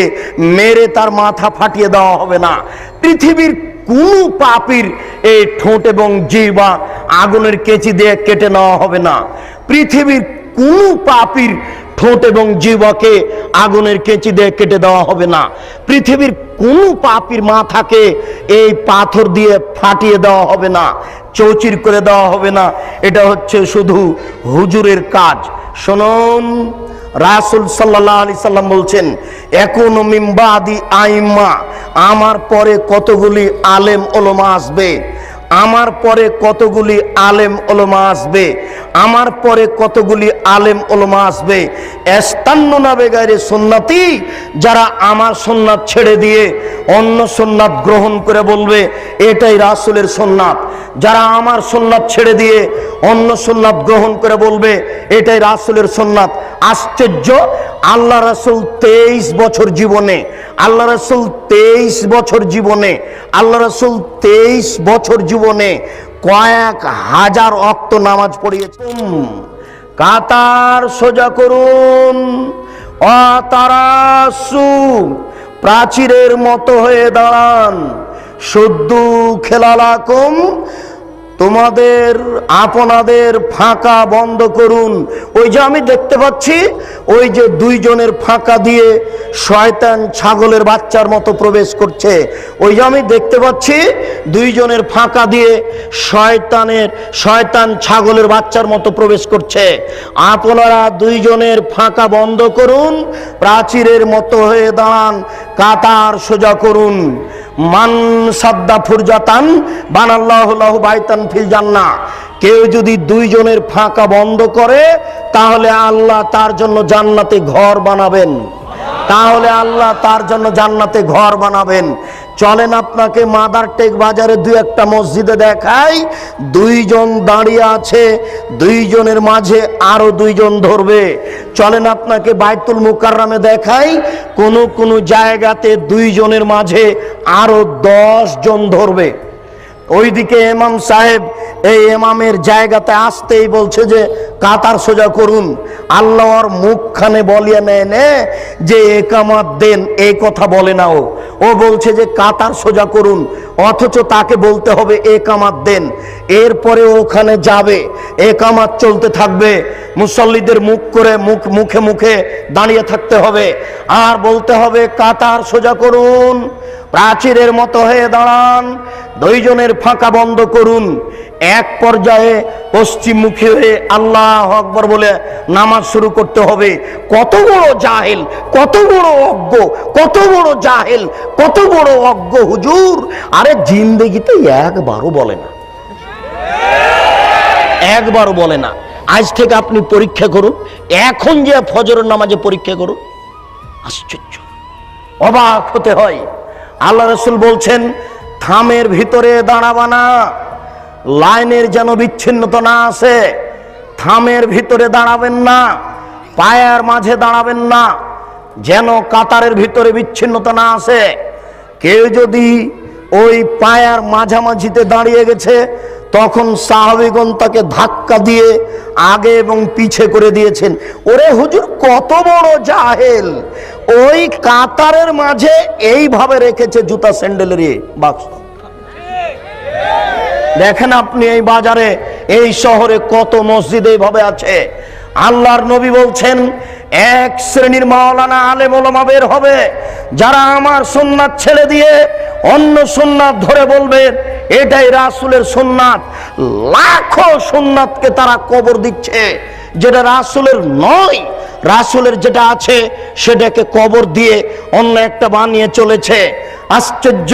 মেরে তার মাথা ফাটিয়ে দেওয়া হবে না। পৃথিবীর কোন পাপীর এই ঠোঁট এবং জিহ্বা আগুনের কেচি দিয়ে কেটে নেওয়া হবে না। পৃথিবীর কোন পাপীর ঠোঁট এবং জিহ্বাকে আগুনের কেচি দিয়ে কেটে দেওয়া হবে না। পৃথিবীর কোন পাপীর মাথাকে এই পাথর দিয়ে ফাটিয়ে দেওয়া হবে না, চৌচির করে দেওয়া হবে না। এটা হচ্ছে শুধু হুজুরের কাজ। শুনুন, রাসূল সাল্লাল্লাহু আলাইহি সাল্লাম বলছেন, একুনু মিন বাদি আইম্মা, আমার পরে কতগুলি আলেম ওলামা আসবে, আমার পরে কতগুলি আলেম ওলামা আসবে, আমার পরে কতগুলি আলেম ওলামা আসবে, ইস্তান্নুনা বিগাইরি সুন্নতি, যারা আমার সুন্নাত ছেড়ে দিয়ে অন্য সুন্নাত গ্রহণ করে বলবে এটাই রাসূলের সুন্নাত। যারা আমার সুন্নাত ছেড়ে দিয়ে অন্য সুন্নাত গ্রহণ করে বলবে এটাই রাসূলের সুন্নাত। আশ্চর্য, আল্লাহ রাসূল 23 বছর জীবনে, আল্লাহ রাসূল 23 বছর জীবনে, আল্লাহ রাসূল 23 বছর জীবনে কয়েক হাজার ওয়াক্ত নামাজ পড়িয়েছেন। কাতার সোজা করুন, অতারাসু, প্রাচীরের মতো হয়ে দাঁড়ান, শুদ্ধু খেলালাকুম, তোমাদের আপনাদের ফাঁকা বন্ধ করুন। ওই যে আমি দেখতে পাচ্ছি, ওই যে দুইজনের ফাঁকা দিয়ে শয়তান ছাগলের বাচ্চার মতো প্রবেশ করছে, ওই যে আমি দেখতে পাচ্ছি দুইজনের ফাঁকা দিয়ে শয়তান ছাগলের বাচ্চার মতো প্রবেশ করছে। আপনারা দুইজনের ফাঁকা বন্ধ করুন, প্রাচীরের মতো হয়ে দাঁড়ান, কাতার সোজা করুন। মান সাদ্দা ফুরজাতান বানাল্লাহু লাহু বাইতান ফিল জান্নাহ, কেউ যদি দুইজনের ফাঁকা বন্ধ করে তাহলে আল্লাহ তার জন্য জান্নাতে ঘর বানাবেন, তাহলে আল্লাহ তার জন্য জান্নাতে ঘর বানাবেন। চলেন আপনাকে মাদারটেক বাজারে দুই একটা মসজিদে দেখাই, দুইজন দাঁড়িয়ে আছে, দুইজনের মাঝে আরো দুইজন ধরবে। চলেন আপনাকে বাইতুল মুকাররমে দেখাই, কোন জায়গাতে দুইজনের মাঝে আরো 10 জন ধরবে। ওইদিকে ইমাম সাহেব এই ইমামের জায়গাতে আসতেই বলছে যে কাতার সোজা করুন। আল্লাহর মুখখানে বলিয়ে নেয় যে একামত দেন, এই কথা বলে না, ও বলছে যে কাতার সোজা করুন, অথচ তাকে বলতে হবে একামাত দেন, এরপরে ওখানে যাবে, একামাত চলতে থাকবে, মুসল্লিদের মুখে মুখে দাঁড়িয়ে থাকতে হবে, আর বলতে হবে কাতার সোজা করুন, প্রাচীরের মতো হয়ে দাঁড়ান, দুইজনের ফাঁকা বন্ধ করুন। এক পর্যায়ে পশ্চিমমুখী হয়ে আল্লাহু আকবার বলে নামাজ শুরু করতে হবে। কত বড় জাহেল, কত বড় অজ্ঞ, কত বড় জাহেল, কত বড় অজ্ঞ হুজুর! আরে জিন্দেগিতে একবারও বলে না, একবারও বলে না। আজ থেকে আপনি পরীক্ষা করুন, এখন যে ফজরের নামাজে পরীক্ষা করুন, আশ্চর্য, অবাক হতে হয়। আল্লাহ রাসূল বলছেন থামের ভিতরে দাঁড়াবা না, লাইনের যেন বিচ্ছিন্নতা না আসে, থামের ভিতরে দাঁড়াবেন না, পায়ের মাঝে দাঁড়াবেন না, যেন কাতারের ভিতরে বিচ্ছিন্নতা না আসে। কেউ যদি ওই পায়ের মাঝামাঝিতে দাঁড়িয়ে গেছে, তখন সাহাবীগণ তাকে ধাক্কা দিয়ে আগে এবং পিছে করে দিয়েছেন। ওরে হুজুর কত বড় জাহেল, ওই কাতারের মাঝে এইভাবে রেখেছে জুতা স্যান্ডেলের বাক্স। দেখেন আপনি এই বাজারে, এই শহরে কত মসজিদ এইভাবে আছে। আল্লাহর নবী বলছেন এক শ্রেণীর মাওলানা আলেম ওলামা বের হবে, যারা আমার সুন্নাত ছেড়ে দিয়ে অন্য সুন্নাত ধরে বলবে এটাই রাসূলের সুন্নাত। লাখো সুন্নাতকে তারা কবর দিচ্ছে, যেটা রাসূলের নয়, রাসূলের যেটা আছে সেটাকে কবর দিয়ে অন্য একটা বানিয়ে চলেছে। আশ্চর্য,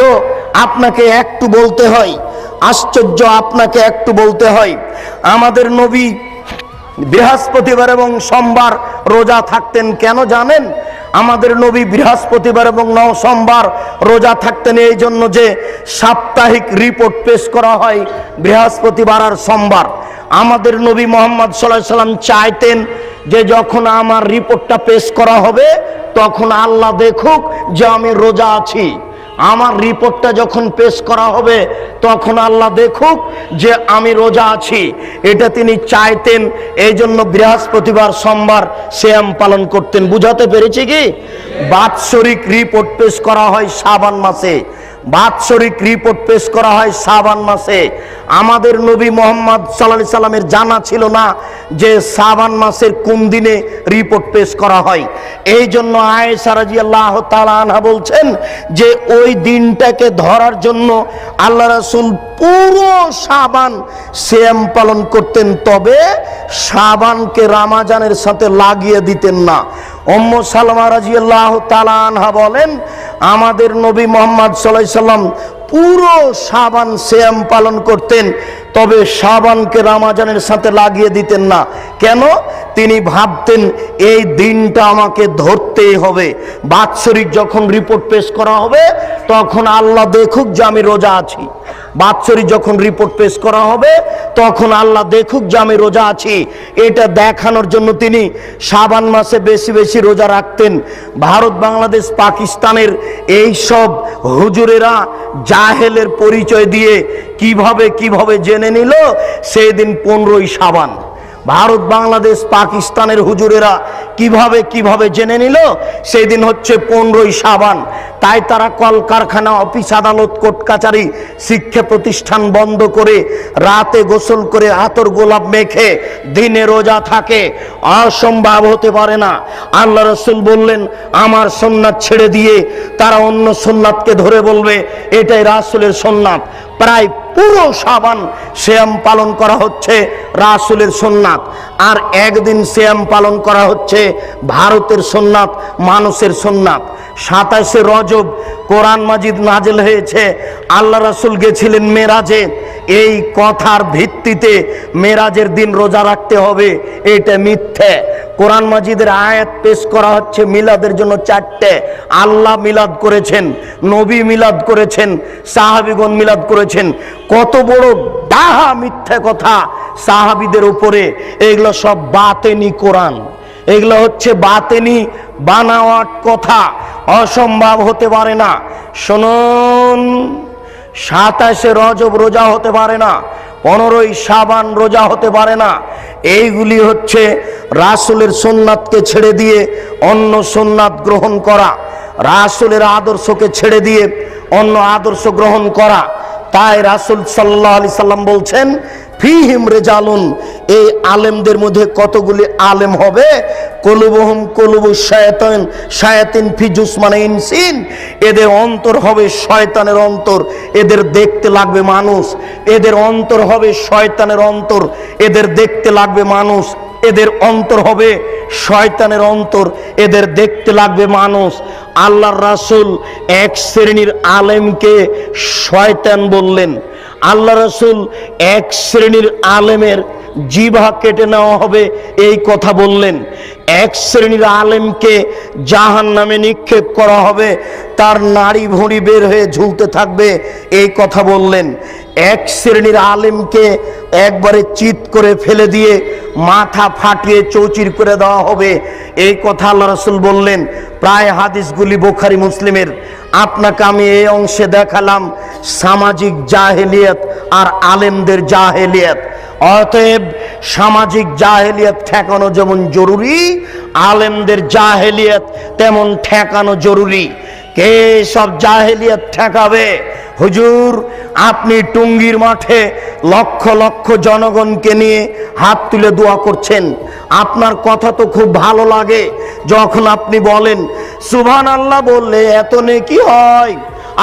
আপনাকে একটু বলতে হয়, আশ্চর্য, আপনাকে একটু বলতে হয়, আমাদের নবী বৃহস্পতিবার এবং সোমবার রোজা থাকতেন। কেন জানেন? আমাদের নবী বৃহস্পতিবার এবং সোমবার রোজা থাকতেন এই জন্য যে সাপ্তাহিক রিপোর্ট পেশ করা হয় বৃহস্পতিবার আর সোমবার। আমাদের নবী মুহাম্মদ সাল্লাল্লাহু আলাইহি সাল্লাম চাইতেন যে যখন আমার রিপোর্টটা পেশ করা হবে তখন আল্লাহ দেখুক যে আমি রোজা আছি। আমার রিপোর্টটা যখন পেশ করা হবে তখন আল্লাহ দেখুক যে আমি রোজা আছি, এটা তিনি চাইতেন। এই জন্য বৃহস্পতিবার সোমবার সিয়াম পালন করতেন। বুঝাতে পেরেছি কি? বাৎসরিক রিপোর্ট পেশ করা হয় শাবান মাসে, বাৎসরিক রিপোর্ট পেশ করা হয় শাবান মাসে। আমাদের নবী মুহাম্মদ সাল্লাল্লাহু আলাইহি সাল্লামের জানা ছিল না যে শাবান মাসের কোন দিনে রিপোর্ট পেশ করা হয়। এই জন্য আয়েশা রাদিয়াল্লাহু তাআলা আনহা বলছেন যে ওই দিনটাকে ধরার জন্য আল্লাহ রাসূল পুরো শাবান সিয়াম পালন করতেন, তবে শাবানকে রমজানের সাথে লাগিয়ে দিতেন না। উম্মু সালমা রাদিয়াল্লাহু তাআলা আনহা বলেন আমাদের নবী মুহাম্মদ সাল্লাল্লাহু আলাইহি সাল্লাম পুরো শাবান সিয়াম পালন করতেন, তবে শাবানকে রমজানের সাথে লাগিয়ে দিতেন না। কেন? তিনি ভাবতেন এই দিনটা আমাকে ধরতেই হবে, বাৎসরিক যখন রিপোর্ট পেশ করা হবে তখন আল্লাহ দেখুক যে আমি রোজা আছি। বাৎসরিক যখন রিপোর্ট পেশ করা হবে তখন আল্লাহ দেখুক যে আমি রোজা আছি, এটা দেখানোর জন্য তিনি শাবান মাসে বেশি বেশি রোজা রাখতেন। ভারত, বাংলাদেশ, পাকিস্তানের এই সব হুজুরেরা জাহেলের পরিচয় দিয়ে কিভাবে কিভাবে জেনে নিল সেই দিন 15ই শাবান। ভারত, বাংলাদেশ, পাকিস্তানের হুজুরেরা কিভাবে কিভাবে জেনে নিল সেই দিন হচ্ছে 15ই শাবান। তাই তারা কলকারখানা, অফিস, আদালত, কোর্ট কাচারি, শিক্ষা প্রতিষ্ঠান বন্ধ করে রাতে গোসল করে আতর গোলাপ মেখে দিনে রোজা থাকে। অসম্ভব হতে পারে না। আল্লাহ রাসূল বললেন আমার সুন্নাত ছেড়ে দিয়ে তারা অন্য সুন্নাতকে ধরে বলবে এটাই রাসূলের সুন্নাত। প্রায় পুরো শাবান সিয়াম পালন করা হচ্ছে রাসূলের সুন্নাত, আর একদিন সিয়াম পালন করা হচ্ছে ভারতের সুন্নাত, মানুষের সুন্নাত। 27শে রজব কোরআন মাজিদ নাজিল হয়েছে, আল্লাহ রাসূল গেছিলেন মেরাজে। এই কথার ভিত্তিতে মেরাজের দিন রোজা রাখতে হবে, এটা মিথ্যে। কোরআন মাজিদের আয়াত পেশ করা হচ্ছে মিলাদের জন্য 4টে। আল্লাহ মিলাদ করেছেন, নবী মিলাদ করেছেন, সাহাবীগণ মিলাদ করেছেন। কত বড় ডাহা মিথ্যে কথা সাহাবীদের উপরে! এগুলো সব বাতেনি কোরআন, এগুলো হচ্ছে বাতেনি বানাওয়াট কথা, অসম্ভব হতে পারে না। শুনুন, 27শে রজব রোজা হতে পারে না, 15ই শাবান রোজা হতে পারে না। এইগুলি হচ্ছে রাসূলের সুন্নাতকে ছেড়ে দিয়ে অন্য সুন্নাত গ্রহণ করা। রাসূলের আদর্শকে ছেড়ে দিয়ে অন্য আদর্শ গ্রহণ করা। তাই রাসূল সাল্লাল্লাহু আলাইহি সাল্লাম বলছেন, ফিহিম রিজালুন, এই আলেমদের মধ্যে কতগুলি আলেম হবে, কুলুবুহুম কুলুবু শায়াতিন, শায়াতিন ফি জুসমানি ইনসিন, এদের অন্তর হবে শয়তানের অন্তর, এদের দেখতে লাগবে মানুষ। এদের অন্তর হবে শয়তানের অন্তর, এদের দেখতে লাগবে মানুষ। এদের অন্তর হবে শয়তানের অন্তর, এদের দেখতে লাগবে মানুষ। আল্লাহর রাসূল এক শ্রেণীর আলেমকে শয়তান বললেন। আল্লাহ রাসূল এক শ্রেণীর আলেমের জিহ্বা কেটে নেওয়া হবে এই কথা বললেন। এক শ্রেণীর আলেমকে জাহান্নামে নিক্ষেপ করা হবে, তার নাড়ি ভুঁড়ি বের হয়ে ঝুলতে থাকবে এই কথা বললেন। এক শ্রেণীর আলেমকে একবারে চিৎ করে ফেলে দিয়ে মাথা ফাটিয়ে চৌচির করে দেওয়া হবে এই কথা আল্লাহ রাসূল বললেন। প্রায় হাদিসগুলি বুখারী মুসলিমের। আপনাকে আমি এই অংশে দেখালাম সামাজিক জাহেলিয়াত আর আলেমদের জাহেলিয়াত। অতএব সামাজিক জাহেলিয়াত ঠেকানো যেমন জরুরি, আলেমদের জাহেলিয়াত তেমন ঠেকানো জরুরি। কে সব জাহেলিয়াত ঠেকাবে? হুজুর, আপনি টুঙ্গির মাঠে লক্ষ লক্ষ জনগণকে নিয়ে হাত তুলে দোয়া করছেন। আপনার কথা তো খুব ভালো লাগে যখন আপনি বলেন সুবহানাল্লাহ বললে এত নেকি হয়,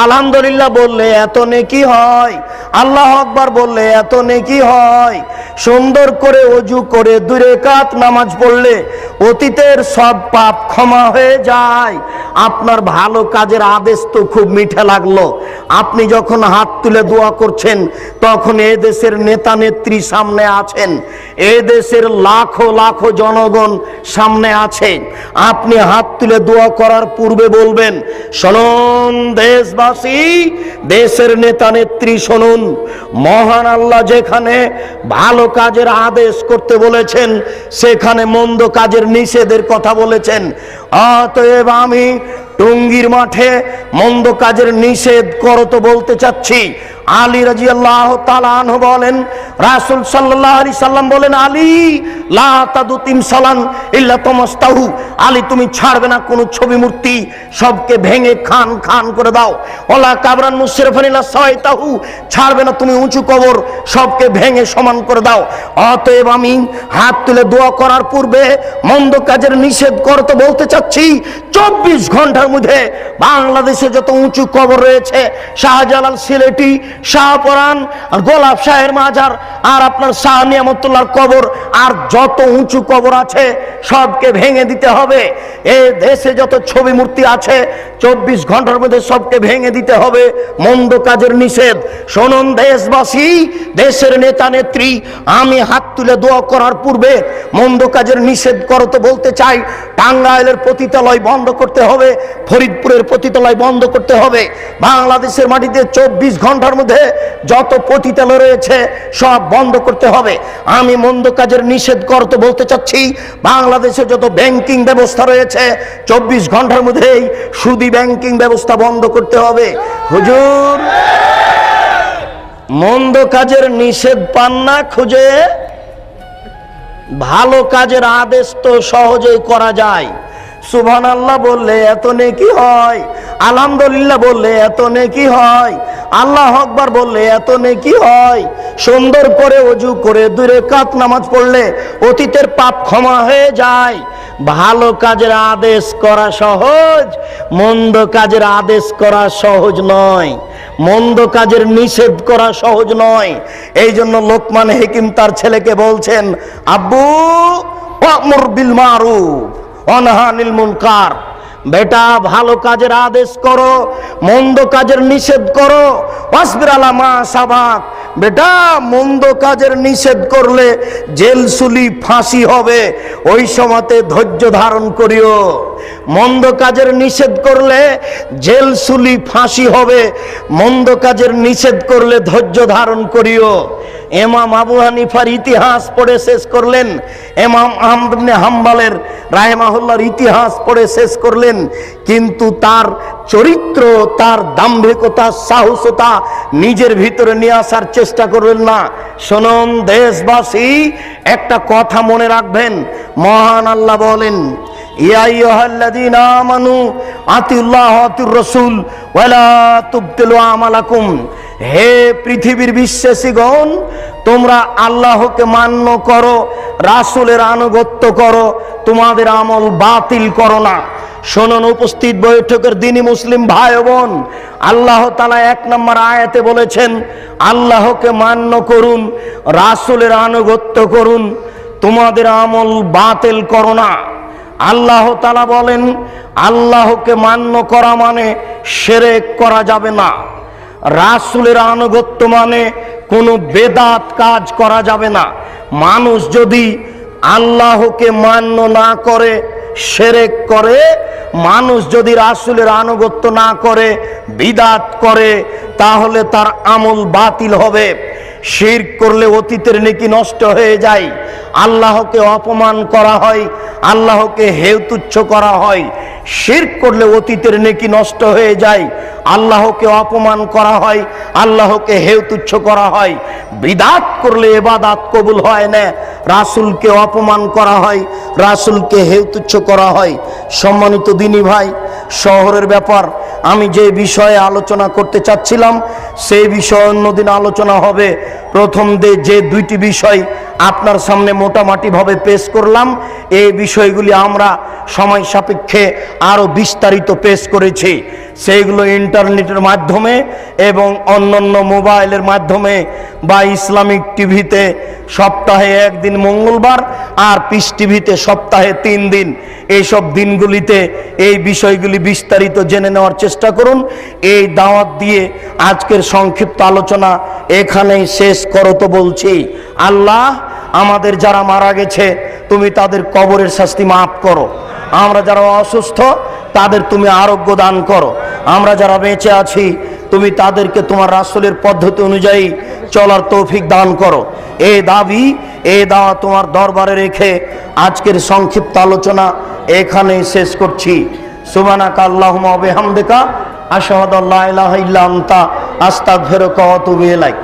আলহামদুলিল্লাহ বললে এত নেকি হয়, আল্লাহু আকবার বললে এত নেকি হয়। সুন্দর করে ওযু করে 2 রাকাত নামাজ পড়লে অতীতের সব পাপ ক্ষমা হয়ে যায়। আপনার ভালো কাজের আদেশ তো খুব মিঠা লাগলো। আপনি যখন হাত তুলে দোয়া করছেন তখন এই দেশের নেতা নেত্রী সামনে আছেন, এই দেশের লাখো লাখো জনগণ সামনে আছে। আপনি হাত তুলে দোয়া করার পূর্বে বলবেন, শুনুন দেশবাসী, দেশের নেতা নেত্রী শুনুন, মহান আল্লাহ যেখানে ভালো কাজের আদেশ করতে বলেছেন সেখানে মন্দ কাজের নিষেধের কথা বলেছেন। অতএব আমি টুঙ্গির মাঠে মন্দ কাজের নিষেধ করো তো বলতে চাচ্ছি। আলী রাদিয়াল্লাহু তাআলা আনহু বলেন, রাসূল সাল্লাল্লাহু আলাইহি সাল্লাম বলেন, আলী লা তাদু তিমসালান ইল্লা তামাস্তাহু, আলী তুমি ছাড়বে না কোন ছবি মূর্তি, সবকে ভেঙে খান খান করে দাও। ওয়ালা কাবরান মুশরিফান ইল্লা সাওয়াইতাহু, ছাড়বে না তুমি উঁচু কবর, সবকে ভেঙে সমান করে দাও। অতএব আমি হাত তুলে দোয়া করার পূর্বে মন্দ কাজের নিষেধ করতে বলতে চাচ্ছি। 24 ঘন্টার মধ্যে বাংলাদেশে যত উঁচু কবর রয়েছে, শাহজালাল সিলেটি, শাহপরান আর গোলাপ শাহের মাজার আর আপনার শাহ নিয়ামতুল্লাহর কবর আর যত উঁচু কবর আছে সবকে ভেঙে দিতে হবে। এই দেশে যত ছবি মূর্তি আছে 24 ঘন্টার মধ্যে সবকে ভেঙে দিতে হবে। মন্দ কাজের নিষেধ। শুনুন দেশবাসী, দেশের নেতা নেত্রী, আমি হাত তুলে দোয়া করার পূর্বে মন্দ কাজের নিষেধ করতে বলতে চাই। টাঙ্গাইলের পতিতালয় বন্ধ করতে হবে, ফরিদপুরের পতিতালয় বন্ধ করতে হবে। বাংলাদেশের মাটিতে 24 ঘন্টার মধ্যে যত পতিতালয় রয়েছে সব বন্ধ করতে হবে। আমি মন্দ কাজের নিষেধ করতে বলতে চাচ্ছি। বাংলাদেশে যত ব্যাংকিং ব্যবস্থা রয়েছে 24 ঘন্টার মধ্যেই সুদি ব্যাংকিং ব্যবস্থা বন্ধ করতে হবে। হুজুর, মন্দ কাজের নিষেধ পান না খুঁজে? ভালো কাজের আদেশ তো সহজেই করা যায়। সুবহানাল্লাহ বললে এত নেকি হয়, আলহামদুলিল্লাহ বললে এত নেকি হয়, আল্লাহু আকবার বললে এত নেকি হয়। সুন্দর করে ওযু করে 2 রাকাত নামাজ পড়লে অতীতের পাপ ক্ষমা হয়ে যায়। ভালো কাজের আদেশ করা সহজ, মন্দ কাজের আদেশ করা সহজ নয়, মন্দ কাজের নিষেধ করা সহজ নয়। এই জন্য লোকমান হাকিম তার ছেলেকে বলছেন, আব্বু ওয়ামুর বিল মারুফ ওয়ানহা আনিল মুনকার, বেটা ভালো কাজের আদেশ করো, মন্দ কাজের নিষেধ করো। ওয়াসবির আলা মা সাবাক, বেটা মন্দ কাজের নিষেধ করলে জেলসুলি ফাঁসি হবে, ওই সময়তে ধৈর্য ধারণ করিও। মন্দ কাজের নিষেধ করলে জেলসুলি ফাঁসি হবে, মন্দ কাজের নিষেধ করলে ধৈর্য ধারণ করিও। ইমাম আবু হানিফার ইতিহাস পড়ে শেষ করলেন, ইমাম আহমদ ইবনে হাম্বলের রাহিমাহুল্লাহর ইতিহাস পড়ে শেষ করলেন, কিন্তু তার চরিত্র, তার দাম্ভিকতা, সাহসতা নিজের ভিতরে নিয়ে আসার চেষ্টা করলেন না। শুনুন দেশবাসী, একটা কথা মনে রাখবেন, মহান আল্লাহ বলেন, ইয়া আইয়ুহাল্লাযীনা আমানু আতিউল্লাহ ওয়া আতিউর রাসূল ওয়া লা তুবতিলু আমালাকুম। হে পৃথিবীর বিশ্বাসীগণ, তোমরা আল্লাহকে মান্য করো, রাসূলের আনুগত্য করো, তোমাদের আমল বাতিল করো না। শুনুন উপস্থিত বৈঠকের দিনী মুসলিম ভাই বোন, আল্লাহ তাআলা 1 নম্বর আয়াতে বলেছেন আল্লাহকে মান্য করুন, রাসূলের আনুগত্য করুন, তোমাদের আমল বাতিল করো না। আল্লাহ তাআলা বলেন আল্লাহকে মান্য করা মানে শিরক করা যাবে না, রাসূলের আনুগত্য মানে কোনো বেদাত কাজ করা যাবে না। মানুষ যদি আল্লাহকে মান্য না করে শিরক করে, মানুষ যদি রাসূলের আনুগত্য না করে বিদআত করে, তাহলে তার আমল বাতিল হবে। শিরক করলে অতীতের নেকি নষ্ট হয়ে যায়, আল্লাহকে অপমান করা হয়, আল্লাহকে হেয় তুচ্ছ করা হয়। শিরক করলে অতীতের নেকি নষ্ট হয়ে যায়, আল্লাহকে অপমান করা হয়, আল্লাহকে হেয় তুচ্ছ করা হয়। বিদআত করলে ইবাদত কবুল হয় না, রাসূলকে অপমান করা হয়, রাসূলকে হেয় তুচ্ছ করা হয়। সম্মানিত দিনী ভাই, শহরের ব্যাপার আমি যে বিষয়ে আলোচনা করতে চাচ্ছিলাম সেই বিষয়ে অন্যদিন আলোচনা হবে। প্রথম যে 2টি বিষয় আপনার সামনে মোটামুটিভাবে পেশ করলাম, এই বিষয়গুলি আমরা সময় সাপেক্ষে আরো বিস্তারিত পেশ করেছি। সেইগুলো ইন্টারনেটের মাধ্যমে এবং অন্যান্য মোবাইলের মাধ্যমে বা ইসলামিক টিভিতে সপ্তাহে 1 দিন মঙ্গলবার আর পিস টিভিতে সপ্তাহে 3 দিন, এইসব দিনগুলিতে এই বিষয়গুলি বিস্তারিত জেনে নেওয়ার চেষ্টা করুন। এই দাওয়াত দিয়ে আজকের সংক্ষিপ্ত আলোচনা এখানেই শেষ করো তো বলছি। আল্লাহ আমাদের যারা মারা গেছে তুমি তাদের কবরের শাস্তি মাফ করো, আমরা যারা অসুস্থ তাদের তুমি আরোগ্য দান করো, আমরা যারা বেঁচে আছি তুমি তাদেরকে তোমার রাসূলের পদ্ধতি অনুযায়ী চলার তৌফিক দান করো। এই দাবি এই দাওয়া তোমার দরবারে রেখে আজকের সংক্ষিপ্ত আলোচনা এখানেই শেষ করছি। সুবহানাকা আল্লাহুম্মা ওয়া বিহামদিকা আশহাদু আল্লা ইলাহা ইল্লা আনতা আস্তাগফিরুকা ওয়া আতুবু ইলাইক।